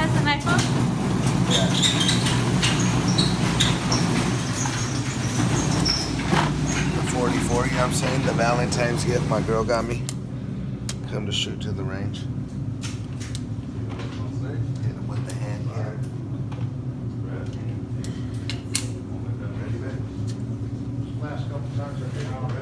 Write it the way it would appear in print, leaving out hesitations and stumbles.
has an iPhone? The 44, you know what I'm saying? The Valentine's gift my girl got me. Come to shoot to the range. Hit him with the hand here. Last couple times I